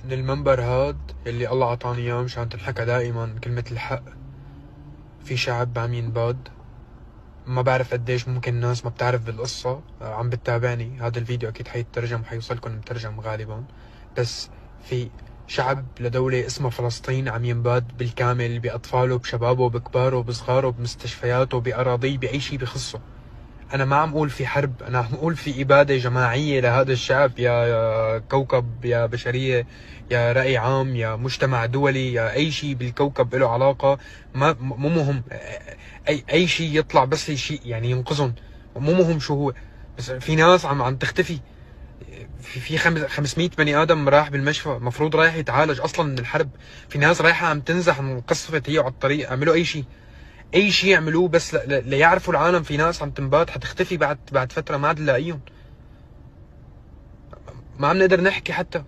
من المنبر هاد اللي الله عطاني اياه مشان تنحكى دائما كلمة الحق. في شعب عم ينباد، ما بعرف قديش ممكن الناس ما بتعرف بالقصة عم بتتابعني. هذا الفيديو اكيد حيترجم وحيوصلكم مترجم غالبا، بس في شعب لدولة اسمها فلسطين عم ينباد بالكامل، بأطفاله بشبابه بكباره بصغاره بمستشفياته بأراضيه بأي شيء بخصه. أنا ما عم أقول في حرب، أنا عم أقول في إبادة جماعية لهذا الشعب. يا كوكب، يا بشرية، يا رأي عام، يا مجتمع دولي، يا أي شيء بالكوكب له علاقة. ما مو مهم أي شيء يطلع، بس شيء يعني ينقذهم. مو مهم شو هو، بس في ناس عم تختفي. في 500 بني ادم راح بالمشفى، المفروض رايح يتعالج اصلا من الحرب. في ناس رايحه عم تنزح، انقصفت هي على الطريق. اعملوا اي شيء، اي شيء يعملوه بس ليعرفوا العالم في ناس عم تنبات حتختفي بعد فتره، ما عاد نلاقيهم. ما عم نقدر نحكي حتى.